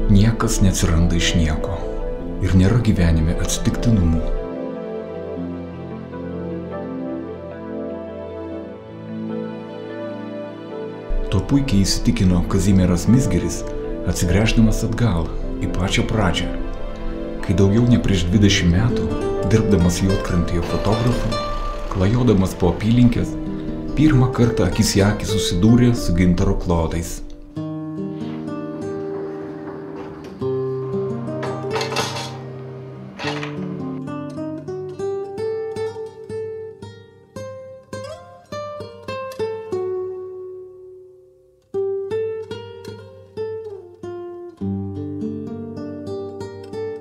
Niekas neatsiranda iš nieko ir nėra gyvenime atsitiktinumų. Tuo puikiai įsitikino Kazimieras Mizgiris, atsigręždamas atgal į pačią pradžią, kai daugiau ne prieš 20 metų, dirbdamas Juodkrantėje fotografu, klajodamas po apylinkės, pirmą kartą akis į akį susidūrė su gintaro klodais.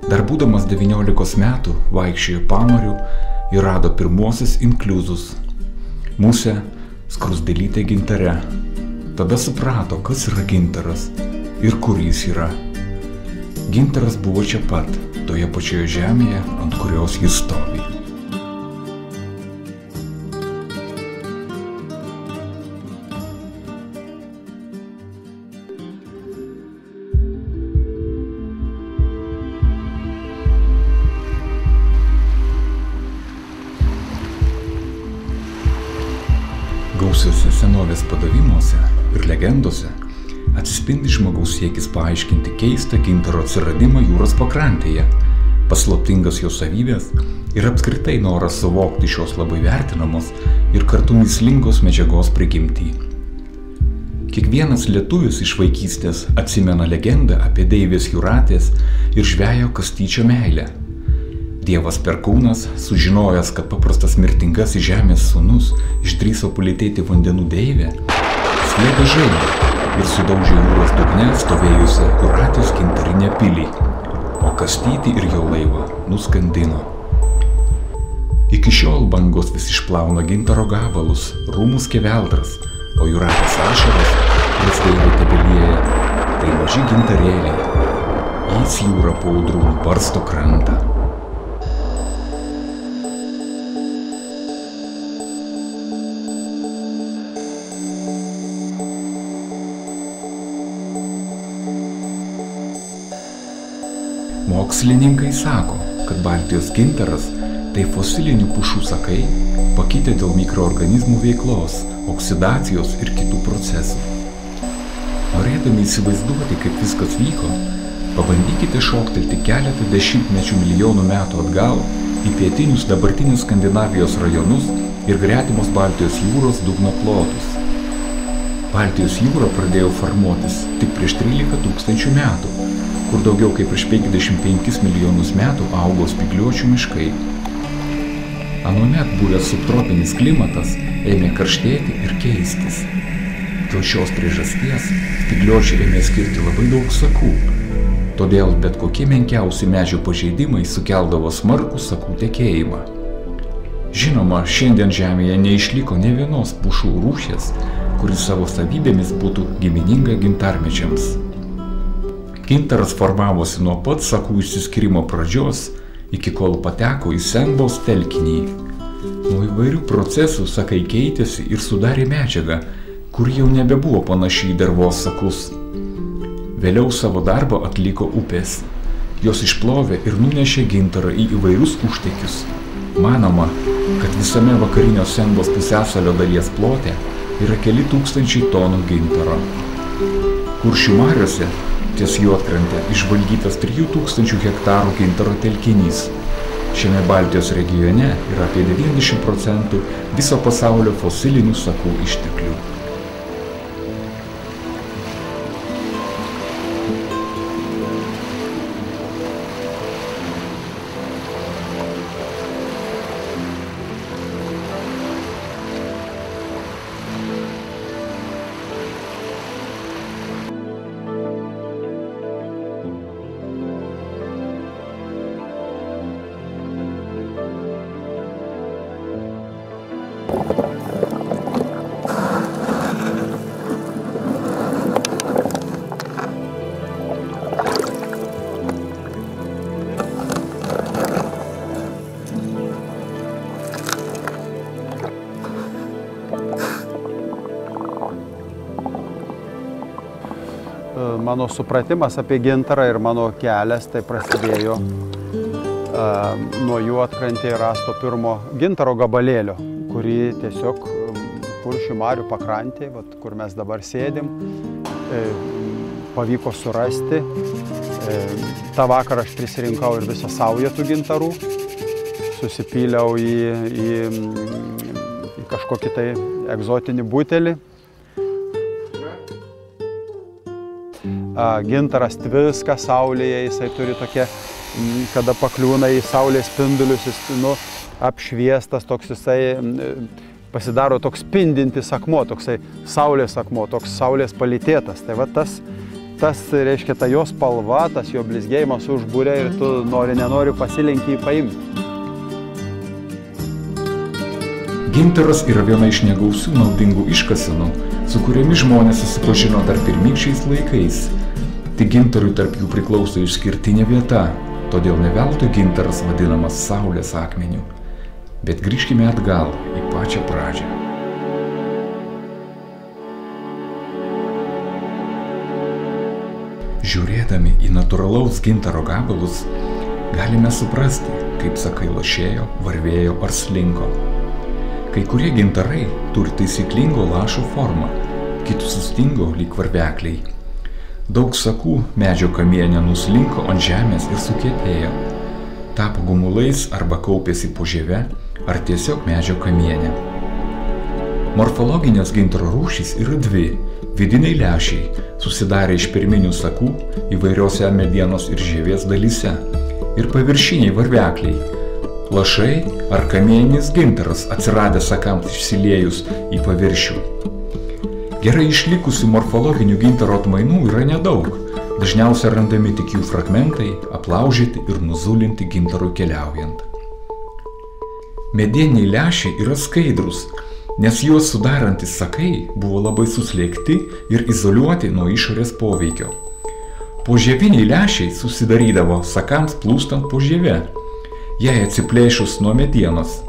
Dar būdamas 19 metų vaikščiojo Pamariu ir rado pirmuosius inkliuzus. Musę, skrusdėlytę gintare. Tada suprato, kas yra gintaras ir kur jis yra. Gintaras buvo čia pat, toje pačioje žemėje, ant kurios jis stovi. Gausiuose senovės padavimuose ir legendose atsispindi žmogaus siekis paaiškinti keistą gintaro atsiradimą jūros pakrantėje, paslaptingas jo savybės ir apskritai noras suvokti šios labai vertinamos ir kartu mįslingos medžiagos prigimtį. Kiekvienas lietuvis iš vaikystės atsimena legendą apie deivės Jūratės ir žvejo Kastyčio meilę. Dievas Perkūnas, sužinojęs, kad paprastas mirtingasis žemės sūnus išdrįso pulėtėti vandenų deivę, slėgė žaibą ir sudaužė jūros dugne stovėjusią Jūratės gintarinę pilį, o Kastytį ir jo laivą nuskandino. Iki šiol bangos vis išplauna gintaro gabalus, rūmus keveldras, o Jūratės ašaros, kurias deivė tebelieja, tai maži gintarėliai. Jais jūra po audrų barsto krantą. Mokslininkai sako, kad Baltijos gintaras tai fosilinių pušų sakai, pakitę dėl mikroorganizmų veiklos, oksidacijos ir kitų procesų. Norėdami įsivaizduoti, kaip viskas vyko, pabandykite šoktelti keletą dešimtmečių milijonų metų atgal į pietinius dabartinius Skandinavijos rajonus ir gretimos Baltijos jūros dugno plotus. Baltijos jūra pradėjo formuotis tik prieš 13 000 metų, kur daugiau kaip prieš 55 milijonus metų augo spygliuočių miškai. Anuomet buvęs subtropinis klimatas ėmė karštėti ir keistis. Dėl šios priežasties spygliuočiai ėmė skirti labai daug sakų. Todėl bet kokie menkiausi medžio pažeidimai sukeldavo smarkų sakų tekėjimą. Žinoma, šiandien Žemėje neišliko nė vienos pušų rūšies, kuris savo savybėmis būtų gimininga gintarmedžiams. Gintaras formavosi nuo pat sakų išsiskyrimo pradžios iki kol pateko į Senvos telkinį. Nuo įvairių procesų sakai keitėsi ir sudarė medžiagą, kuri jau nebebuvo panaši į dervos sakus. Vėliau savo darbą atliko upės. Jos išplovė ir nunešė gintarą į įvairius užtekius. Manoma, kad visame vakarinio Senvos pusiasalio dalies plote yra keli tūkstančiai tonų gintaro. Kuršių mariose ties Juodkrante išvalgytas 3000 hektarų gintaro telkinys. Šiame Baltijos regione yra apie 90% viso pasaulio fosilinių sakų išteklių. mano supratimas apie gintarą ir mano kelias tai prasidėjo nuo Juodkrantėje rasto pirmo gintaro gabalėlio, kurį tiesiog Kuršių marių pakrantėje, kur mes dabar sėdim, pavyko surasti. Ta vakarą aš prisirinkau ir visą saują tų gintarų, susipyliau į kažkokį tai egzotinį butelį. Gintaras tviska saulėje, jisai turi tokia, kada pakliūna į saulės spindulius, jis apšviestas, toks jisai pasidaro toks spindintis akmuo, toksai saulės akmuo, toks saulės palytėtas. Tai va tas reiškia, ta jo spalva, tas jo blizgėjimas užbūrė ir tu nenori pasilenki jį paimti. Gintaras yra viena iš negausių naudingų iškasenų, su kuriamis žmonės susipažino dar pirmykščiais laikais. Tik gintarui tarp jų priklauso išskirtinė vieta, todėl ne veltui gintaras vadinamas saulės akmeniu. Bet grįžkime atgal į pačią pradžią. Žiūrėdami į natūralaus gintaro gabalus, galime suprasti, kaip sakai lošėjo, varvėjo ar slinko. Kai kurie gintarai turi taisyklingo lašo formą, kitus sustingo lyg varvekliai. Daug sakų medžio kamiene nuslinko ant žemės ir sukietėjo. Tapo gumulais arba kaupėsi po žieve, ar tiesiog medžio kamiene. Morfologinės gintaro rūšys yra dvi. Vidiniai lęšiai susidarė iš pirminių sakų įvairiose medienos ir žievės dalyse ir paviršiniai varvekliai. Lašai ar kamieninis gintaras atsiradę sakams išsiliejus į paviršių. Gerai išlikusių morfologinių gintaro atmainų yra nedaug. Dažniausiai randami tik jų fragmentai, aplaužyti ir nuzulinti gintarui keliaujant. Medieniai lęšiai yra skaidrūs, nes juos sudarantis sakai buvo labai suslėgti ir izoliuoti nuo išorės poveikio. Požieviniai lęšiai susidarydavo sakams plūstant po žieve, jai atsiplėšus nuo medienos.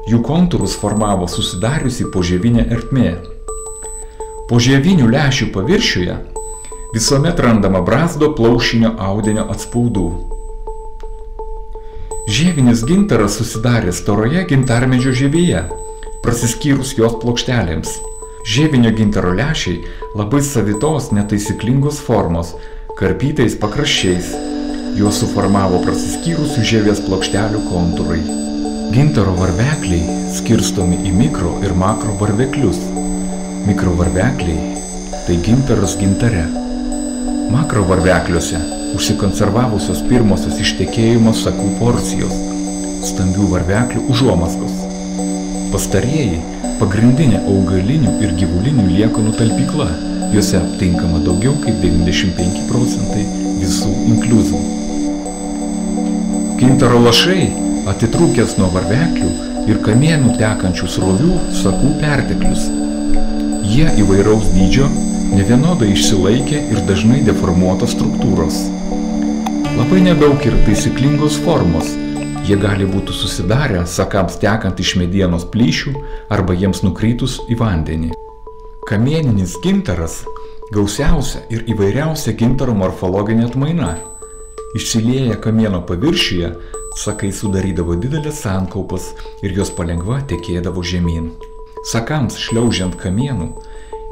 Jų kontūrus formavo susidariusi požievinė ertmė. Požievinių lęšių paviršiuje visuomet randama brazdo plaušinio audinio atspaudų. Žievinis gintaras susidarė storoje gintarmedžio žievėje, prasiskyrus jos plokštelėms. Žievinio gintaro lęšiai labai savitos netaisyklingos formos, karpytais pakraščiais. Juos suformavo prasiskyrusių žievės plokštelių kontūrai. Gintaro varvekliai skirstomi į mikro ir makro varveklius. Mikro varvekliai tai gintaras gintare. Makro varvekliuose užsikonservavusios pirmosios ištekėjimo sakų porcijos, stambių varveklių užuomazgos. Pastarieji pagrindinė augalinių ir gyvulinių liekanų talpykla, juose aptinkama daugiau kaip 95% visų inkliuzų. Gintaro lašai, atitrūkęs nuo varveklių ir kamienų tekančių srovių sakų perteklius. Jie įvairaus dydžio, nevienodai išsilaikė ir dažnai deformuotos struktūros. Labai nedaug ir taisyklingos formos. Jie gali būti susidarę sakams tekant iš medienos plyšių arba jiems nukritus į vandenį. Kamieninis gintaras gausiausia ir įvairiausia gintaro morfologinė atmaina. Išsilieję kamieno paviršiuje, sakai sudarydavo didelės sankaupas ir jos palengva tekėdavo žemyn. Sakams šliaužiant kamienų,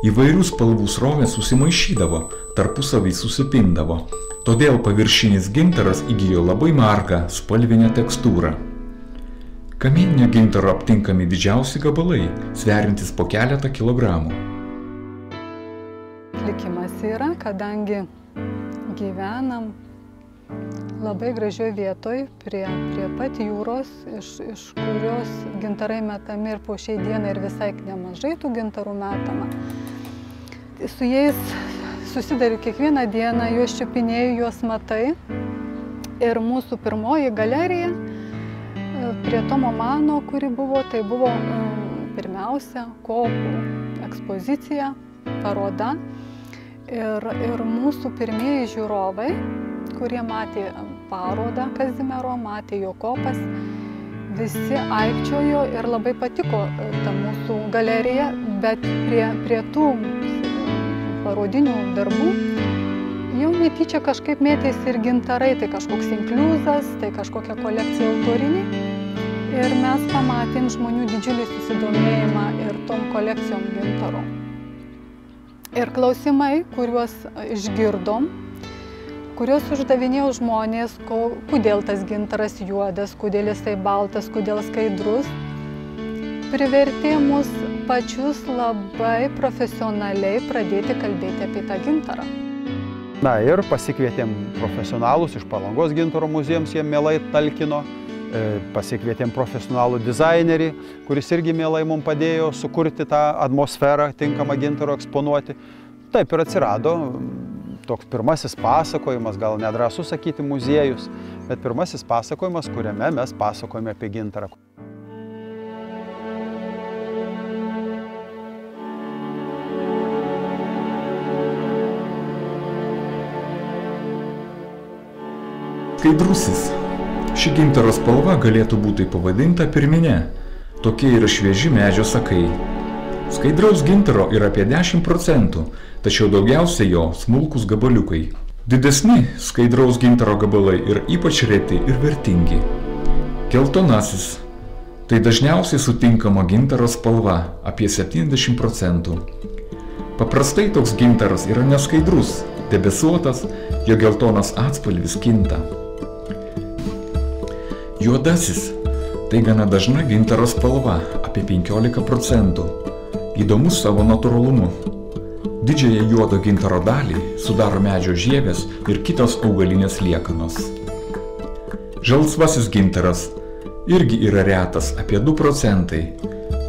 įvairių spalvų srovės susimaišydavo, tarpusavį susipindavo, todėl paviršinis gintaras įgijo labai margą spalvinę tekstūrą. Kamieninio gintaro aptinkami didžiausi gabalai, sveriantys po keletą kilogramų. Likimas yra, kadangi gyvenam labai gražioj vietoj, prie pat jūros, iš kurios gintarai metami ir po šiai dienai ir visai nemažai tų gintarų metama. Su jais susidariu kiekvieną dieną, juos čiupinėju, juos matai. Ir mūsų pirmoji galerija prie Tomo Mano, kuri buvo, tai buvo pirmiausia kopų ekspozicija, paroda. Ir mūsų pirmieji žiūrovai, kurie matė parodą Kazimiero, matė jo kopas, visi aikčiojo ir labai patiko ta mūsų galerija, bet prie tų parodinių darbų jau netyčia kažkaip mėtėsi ir gintarai, tai kažkoks inkliuzas, tai kažkokia kolekcija autorinė. Ir mes pamatėm žmonių didžiulį susidomėjimą ir tom kolekcijom gintaro. Ir klausimai, kuriuos išgirdom, kuriuos uždavinėjo žmonės, kodėl tas gintaras juodas, kodėl jisai baltas, kodėl skaidrus, privertė mus pačius labai profesionaliai pradėti kalbėti apie tą gintarą. Na ir pasikvietėm profesionalus iš Palangos gintaro muziejams, jie mielai talkino. Pasikvietėm profesionalų dizainerį, kuris irgi mielai mums padėjo sukurti tą atmosferą, tinkamą gintaro eksponuoti. Taip ir atsirado toks pirmasis pasakojimas, gal nedrąsu sakyti muziejus, bet pirmasis pasakojimas, kuriame mes pasakojame apie gintarą. Skaidrusis. Ši gintaro spalva galėtų būti pavadinta pirminė. Tokie yra švieži medžio sakai. Skaidraus gintaro yra apie 10%, tačiau daugiausiai jo smulkus gabaliukai. Didesni skaidraus gintaro gabalai yra ypač reti ir vertingi. Geltonasis. Tai dažniausiai sutinkama gintaro spalva apie 70%. Paprastai toks gintaras yra neskaidrus, debesuotas, jo geltonas atspalvis kinta. Juodasis – tai gana dažna gintaro spalva, apie 15%. Įdomus savo natūralumu. Didžiąją juodo gintaro dalį sudaro medžio žievės ir kitos augalinės liekanos. Žalsvasis gintaras irgi yra retas, apie 2%.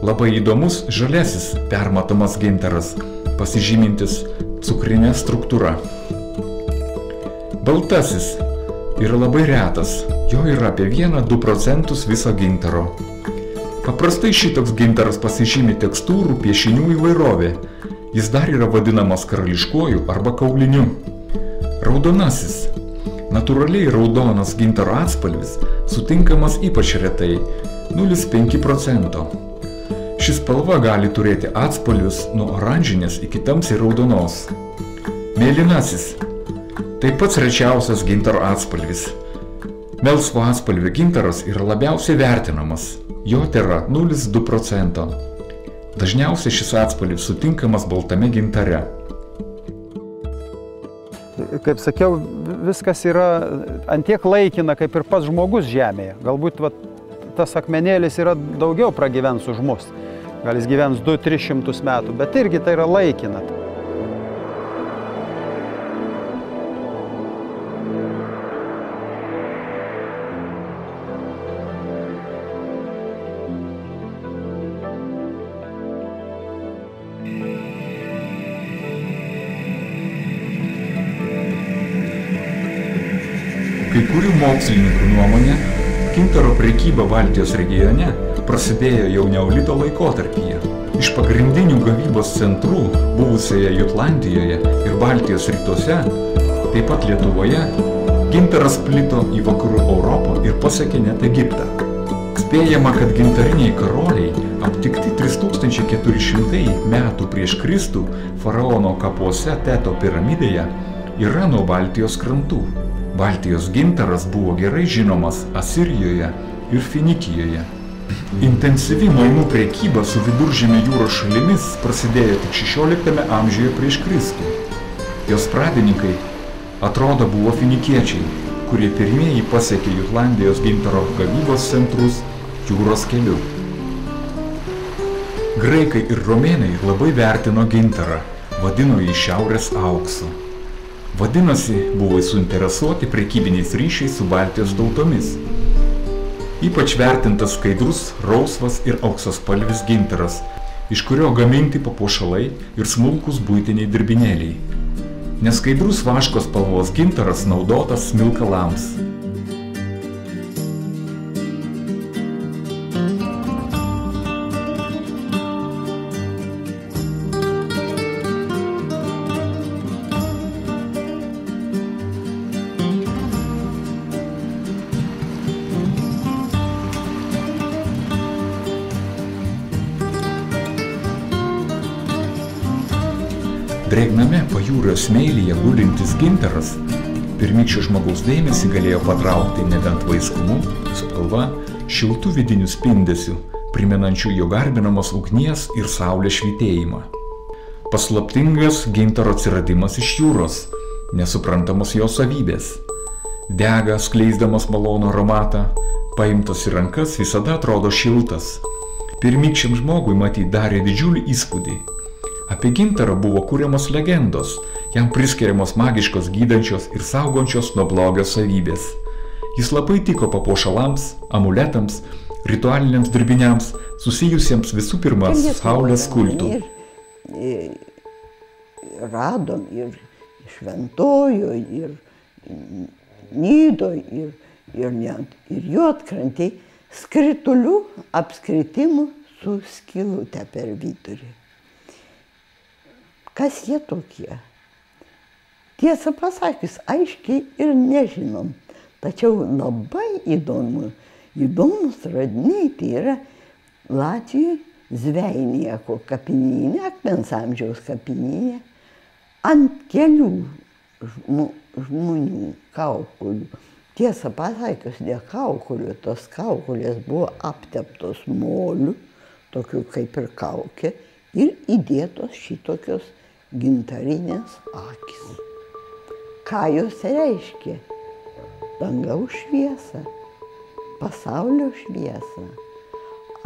Labai įdomus žalesis permatomas gintaras, pasižymintis cukrinė struktūra. Baltasis yra labai retas, jo yra apie 1–2% viso gintaro. Paprastai šitoks gintaras pasižymi tekstūrų, piešinių įvairovė. Jis dar yra vadinamas karališkuoju arba kauliniu. Raudonasis. Natūraliai raudonas gintaro atspalvis sutinkamas ypač retai – 0,5%. Ši spalva gali turėti atspalvius nuo oranžinės iki tamsiai raudonos. Mėlynasis. Tai pats rečiausias gintaro atspalvis. Melsvo atspalvio gintaras yra labiausiai vertinamas. Jo tėra 0,2%. Dažniausiai šis atspalvis sutinkamas baltame gintare. Kaip sakiau, viskas yra antiek laikina, kaip ir pats žmogus žemėje. Galbūt tas akmenėlis yra daugiau pragyvens už mus. Gal jis gyvens 200–300 metų, bet irgi tai yra laikina. Kai kurių mokslininkų nuomonė, gintaro prekyba Baltijos regione prasidėjo jau neolito laikotarpyje. Iš pagrindinių gavybos centrų buvusioje Jutlandijoje ir Baltijos rytuose, taip pat Lietuvoje, gintaras plito į vakarų Europą ir pasiekė net Egiptą. Spėjama, kad gintariniai karoliai aptikti 3400 metų prieš Kristų faraono kapuose Teto piramidėje yra nuo Baltijos krantų. Baltijos gintaras buvo gerai žinomas Asirijoje ir Finikijoje. Intensyvi mainų prekyba su Viduržemio jūros šalimis prasidėjo tik 16 amžiuje prieš Kristų. Jos pradininkai atrodo buvo finikiečiai, kurie pirmieji pasiekė Jutlandijos gintaro gavybos centrus jūros keliu. Graikai ir romėnai labai vertino gintarą, vadino jį šiaurės auksu. Vadinasi, buvo suinteresuoti prekybiniais ryšiais su Baltijos tautomis. Ypač vertintas skaidrus, rausvas ir auksaspalvis gintaras, iš kurio gaminti papuošalai ir smulkūs buitiniai dirbinėliai. Neskaidrus vaško spalvos gintaras naudotas smilkalams. Drėgname pajūrio smėlyje gulintis gintaras pirmykščio žmogaus dėmesį galėjo patraukti nebent vaiskumu, spalva, šiltų vidinių spindesių, primenančių jo garbinamos ugnies ir saulės švytėjimą. Paslaptingas gintaro atsiradimas iš jūros, nesuprantamos jo savybės. Dega, skleisdamas malonų aromatą, paimtas į rankas visada atrodo šiltas. Pirmykščiam žmogui matyt darė didžiulį įspūdį. Apie gintarą buvo kuriamos legendos, jam priskiriamos magiškos gydančios ir saugančios nuo blogio savybės. Jis labai tiko papuošalams, amuletams, ritualiniams dirbiniams, susijusiems visų pirma saulės kultu. Radom ir Šventojoj, ir Nydoj, ir Juodkrantėj skritulių apskritimų su skylute per vidurį. Kas jie tokie? Tiesą pasakius, aiškiai ir nežinom. Tačiau labai įdomus radiniai, tai yra Latvijoje Zvejnieko kapinyne, akmens amžiaus kapinyne, ant kelių žmonių kaukulių. Tiesą pasakius, ne kaukulių, tos kaukulės buvo apteptos moliu, tokiu kaip ir kaukė, ir įdėtos šitokios gintarinės akys. Ką jos reiškia? Dangaus šviesą, pasaulio šviesą,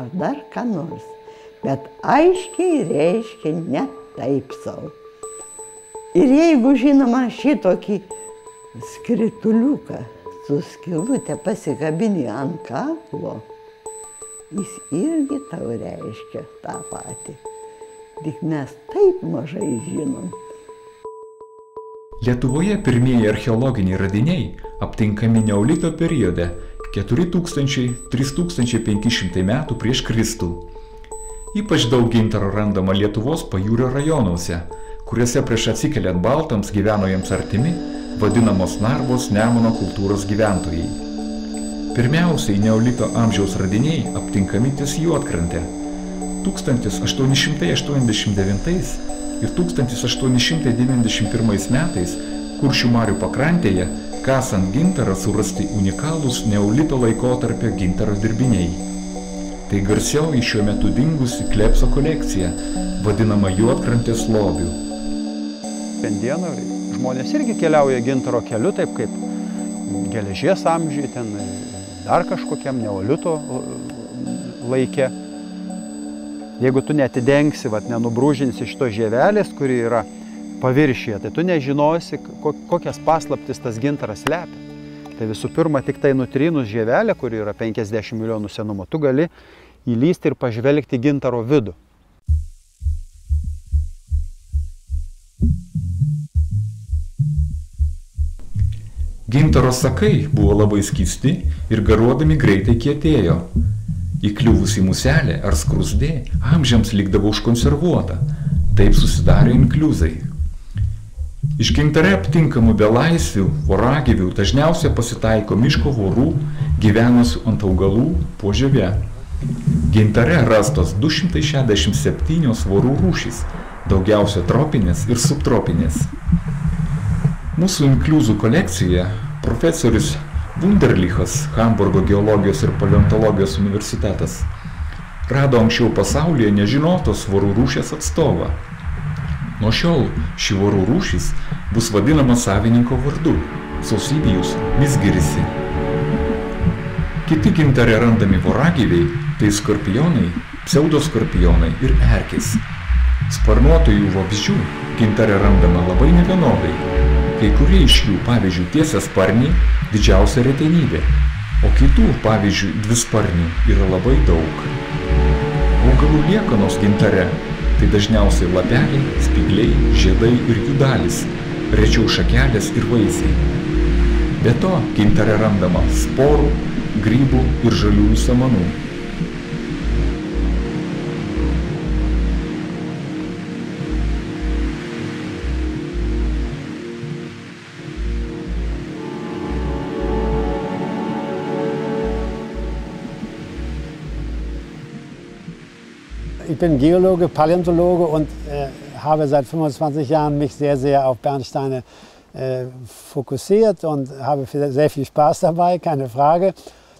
ar dar ką nors. Bet aiškiai reiškia ne taip sau. Ir jeigu, žinoma, šitokį skrituliuką su skylute pasikabini ant kaklo, jis irgi tau reiškia tą patį. Tik mes taip mažai žinom. Lietuvoje pirmieji archeologiniai radiniai aptinkami neolito periode 4000–3500 metų prieš Kristų. Ypač daug gintaro randama Lietuvos pajūrio rajonuose, kuriuose prieš atsikeliant baltams gyveno jiems artimi, vadinamos Narvos Nemuno kultūros gyventojai. Pirmiausiai neolito amžiaus radiniai aptinkami ties Juodkrante. 1889 ir 1891 metais Kuršių marių pakrantėje, kasant gintarą, surasti unikalūs neolito laikotarpio gintaro dirbiniai. Tai garsioji šiuo metu dingusi Klepso kolekcija, vadinama Juodkrantės lobiu. Šiandieną žmonės irgi keliauja gintaro keliu, taip kaip geležies amžiui, ten dar kažkokiam neolito laike. Jeigu tu netidengsi, nenubrūžinsi šito žievelės, kuri yra paviršyje, tai tu nežinosi, kokias paslaptis tas gintaras slepia. Tai visų pirma, tik tai nutrynus žievelę, kuri yra 50 milijonų senumo, tu gali įlysti ir pažvelgti gintaro vidų. Gintaro sakai buvo labai skysti ir garuodami greitai kietėjo. Įkliuvusi muselė ar skrusdė amžiams likdavo užkonservuota, taip susidarė inkliuzai. Iš gintare aptinkamų belaisvių, voragyvių dažniausiai pasitaiko miško vorų, gyvenusių ant augalų po žieve. Gintare rastos 267 vorų rūšys, daugiausia tropinės ir subtropinės. Mūsų inkliuzų kolekcijoje profesorius Wunderlichas, Hamburgo geologijos ir paleontologijos universitetas, rado anksčiau pasaulyje nežinotos vorų rūšies atstovą. Nuo šiol ši vorų rūšis bus vadinama savininko vardu – Sausibijus misgirisi. Kiti gintare randami voragyviai – tai skorpionai, pseudoskorpionai ir erkės. Sparnuotųjų vabzdžių gintare randama labai nevienodai. Kai kurie iš jų, pavyzdžiui, tiesiasparniai, didžiausia retenybė, o kitų, pavyzdžiui, dvisparnių yra labai daug. Augalų liekanos gintare tai dažniausiai lapeliai, spygliai, žiedai ir jų dalys, rečiau šakelės ir vaisiai. Be to, gintare randama sporų, grybų ir žaliųjų samanų. Ich bin Geologe, Paläontologe und habe seit 25 Jahren mich sehr auf Bernsteine fokussiert und habe sehr viel Spaß dabei, keine Frage.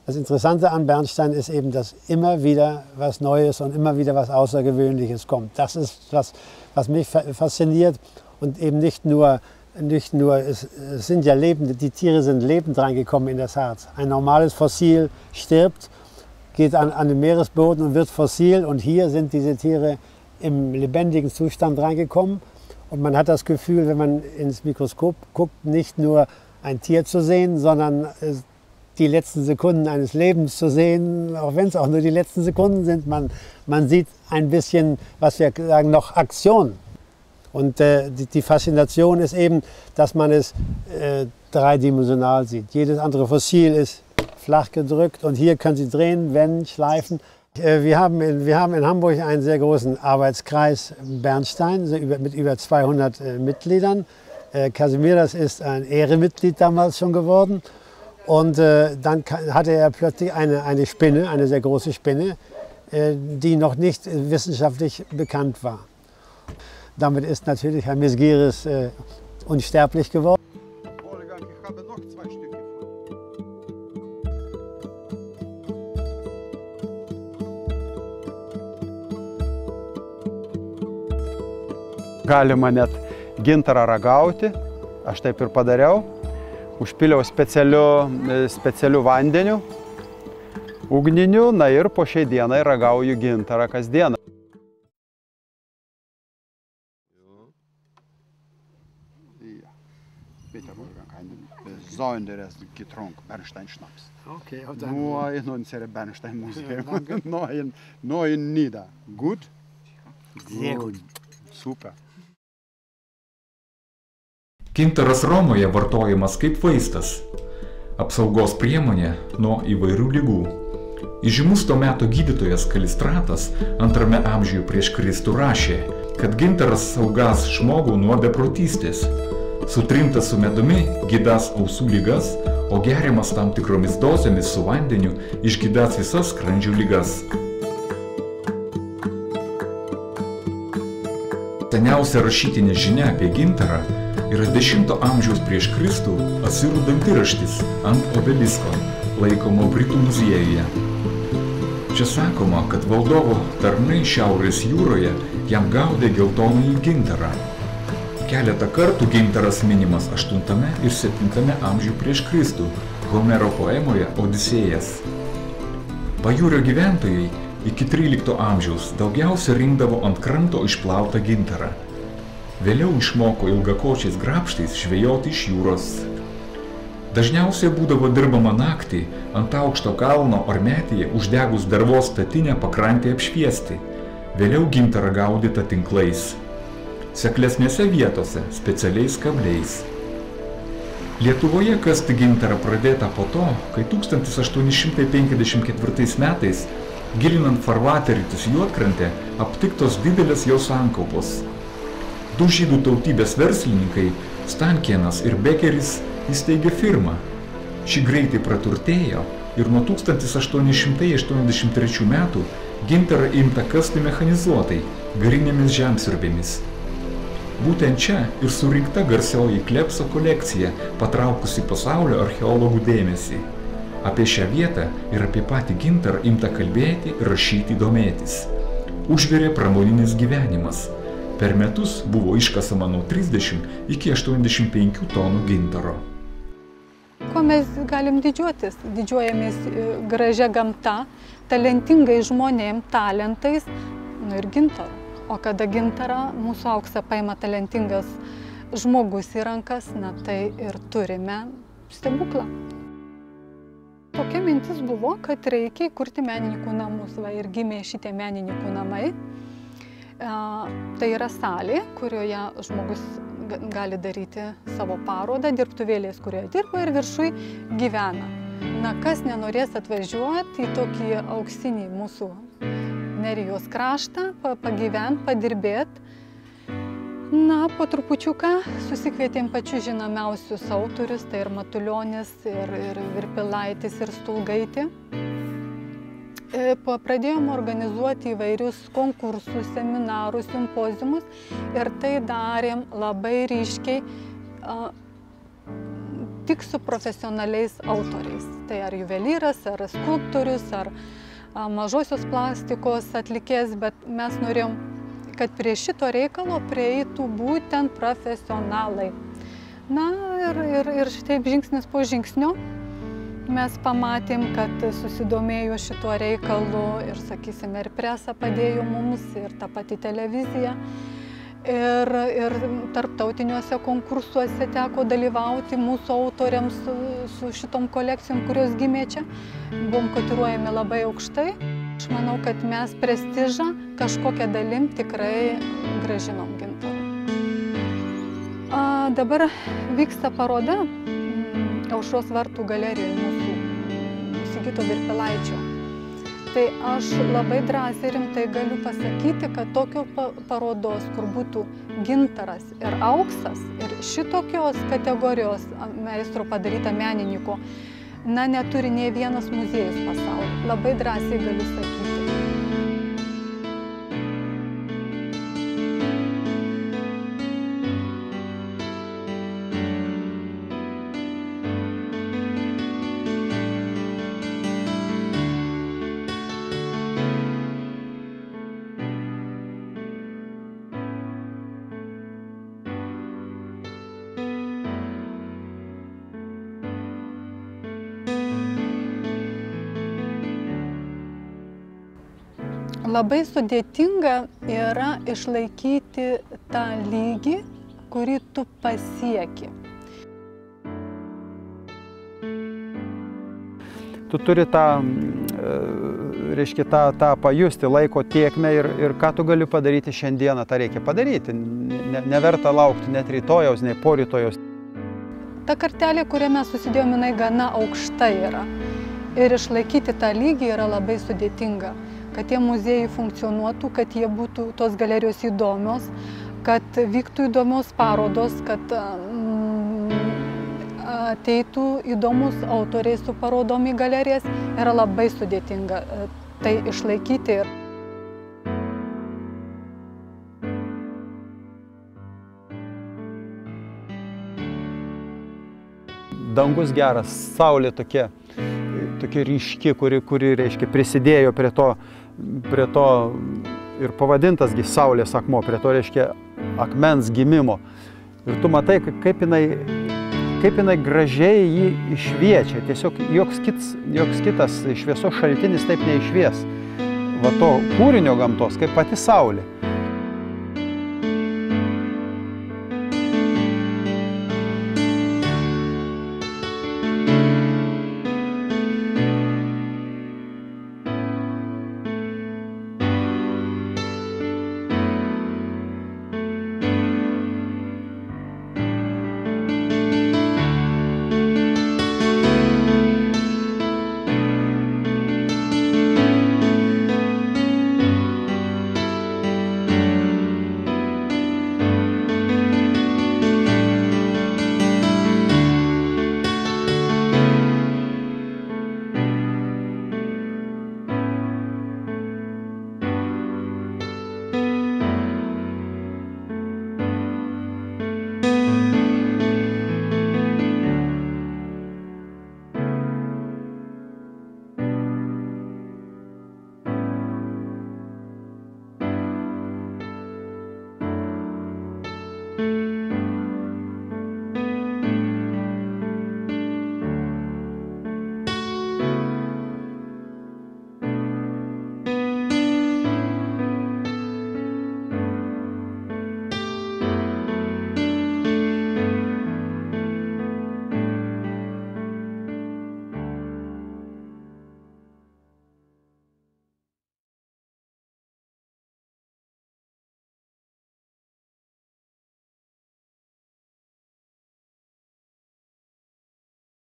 Das Interessante an Bernstein ist eben, dass immer wieder was Neues und immer wieder was Außergewöhnliches kommt. Das ist was mich fasziniert und eben nicht nur es sind ja lebende, die Tiere sind lebend reingekommen in das Harz. Ein normales Fossil stirbt, geht an den Meeresboden und wird Fossil, und hier sind diese Tiere im lebendigen Zustand reingekommen. Und man hat das Gefühl, wenn man ins Mikroskop guckt, nicht nur ein Tier zu sehen, sondern die letzten Sekunden eines Lebens zu sehen, auch wenn es auch nur die letzten Sekunden sind. Man sieht ein bisschen, was wir sagen, noch Aktion. Und die Faszination ist eben, dass man es dreidimensional sieht. Jedes andere Fossil ist flach gedrückt und hier können Sie drehen, wenden, schleifen. Wir haben in Hamburg einen sehr großen Arbeitskreis Bernstein mit über 200 Mitgliedern. Kazimieras ist ein Ehrenmitglied damals schon geworden. Und dann hatte er plötzlich eine Spinne, eine sehr große Spinne, die noch nicht wissenschaftlich bekannt war. Damit ist natürlich Herr Mesgiris unsterblich geworden. Ich habe noch 2 Stück gefunden. Galima net gintarą ragauti, aš taip ir padariau. Užpiliau specialiu vandeniu, ugniniu, na ir po šiai dienai ragauju gintarą kasdieną. Besonderes getrunken, Bernstein-Schnaps. Okay, nur in unserem Bernstein-Museum. Neu in Nida. Gut? Sehr gut. Super. Gintaras Romoje vartojamas kaip vaistas, apsaugos priemonė nuo įvairių ligų. Įžymus to meto gydytojas Kalistratas 2 amžiuje prieš Kristų rašė, kad gintaras saugās žmogų nuo beprotystės. Sutrintas su medumi gydās ausų ligas, o geriamas tam tikromis dozėmis su vandeniu išgydās visas skrandžio ligas. Seniausia rašytinė žinia apie gintarą yra 10 amžiaus prieš Kristų asirų dantiraštis ant obelisko, laikomo Britų muziejuje. Čia sakoma, kad valdovo tarnai Šiaurės jūroje jam gaudė geltonąjį gintarą. Keletą kartų gintaras minimas 8 ir 7 amžių prieš Kristų Homero poemoje Odisėjas. Pajūrio gyventojai iki 13 amžiaus daugiausia rinkdavo ant kranto išplautą gintarą. Vėliau išmoko ilgakočiais grabštais žvejoti iš jūros. Dažniausiai būdavo dirbama naktį ant aukšto kalno ar metyje uždegus dervos statinę pakrantėje apšviesti. Vėliau gintarą gaudyta tinklais. Seklesnėse vietose specialiais kabliais. Lietuvoje kasti gintarą pradėta po to, kai 1854 metais, gilinant farvaterį ties Juodkrante, aptiktos didelės jo sankaupos. 2 žydų tautybės verslininkai, Stankienas ir Bekeris, įsteigė firmą. Ši greitai praturtėjo ir nuo 1883 metų gintarą imta kasti mechanizuotai, garinėmis žemsiurbėmis. Būtent čia ir surinkta garsioji Klepso kolekcija, patraukusi pasaulio archeologų dėmesį. Apie šią vietą ir apie patį gintarą imta kalbėti, rašyti, domėtis. Užvirė pramoninis gyvenimas. Per metus buvo iškasama nuo 30 iki 85 tonų gintaro. Kuo mes galim didžiuotis? Didžiuojamės gražia gamta, talentingai žmonėm, talentais, ir gintaru. O kada gintarą mūsų auksą paima talentingas žmogus į rankas, tai ir turime stebuklą. Tokia mintis buvo, kad reikia įkurti menininkų namus, ir gimė šitie menininkų namai. Tai yra salė, kurioje žmogus gali daryti savo parodą, dirbtuvėlės, kurioje dirba ir viršui gyvena. Kas nenorės atvažiuoti į tokį auksinį mūsų Nerijos kraštą, pagyvent, padirbėt. Po trupučiuką susikvietėm pačius žinomiausius autorius, tai ir Matulionis, ir Virpilaitis, ir Stulgaitė. pradėjom organizuoti įvairius konkursus, seminarus, simpoziumus ir tai darėm labai ryškiai tik su profesionaliais autoriais. Tai ar juvelyras, ar skulptorius, ar mažosios plastikos atlikėjas, bet mes norėjom, kad prie šito reikalo prieitų būtent profesionalai. Na ir šitaip žingsnis po žingsnio mes pamatėm, kad susidomėjo šituo reikalu ir, sakysime, ir presa padėjo mums, ir ta pati televizija. Ir tarptautiniuose konkursuose teko dalyvauti mūsų autoriams su šitom kolekcijom, kurios gimė čia. Buvom kotiruojami labai aukštai. Aš manau, kad mes prestižą kažkokią dalim tikrai grąžinom gintarui. Dabar vyksta paroda Aušros vartų galerijoje mūsų Sigito Virpilaičio. Tai aš labai drąsiai rimtai galiu pasakyti, kad tokio parodos, kur būtų gintaras ir auksas ir šitokios kategorijos meistro padaryta menininko, na, neturi nė vienas muziejus pasaulyje. Labai drąsiai galiu sakyti. Labai sudėtinga yra išlaikyti tą lygį, kurį tu pasieki. Tu turi tą pajusti laiko tėkmę ir ką tu gali padaryti šiandieną, tą reikia padaryti. Neverta laukti net rytojaus, nei porytojaus. Ta kartelė, kurią mes susidėjome, jinai gana aukšta yra. Ir išlaikyti tą lygį yra labai sudėtinga. Kad tie muziejai funkcionuotų, kad jie būtų tos galerijos įdomios, kad vyktų įdomios parodos, kad ateitų įdomus autoriai su parodom į galerijas, yra labai sudėtinga tai išlaikyti. Dangus geras, saulė tokia ryški, kuri reiškia, prisidėjo prie to ir pavadintasgi saulės akmuo, prie to reiškia akmens gimimo. Ir tu matai, kaip jinai gražiai jį išviečia. Tiesiog joks kitas šviesos šaltinis taip neišvies. Va to kūrinio gamtos, kaip pati saulė.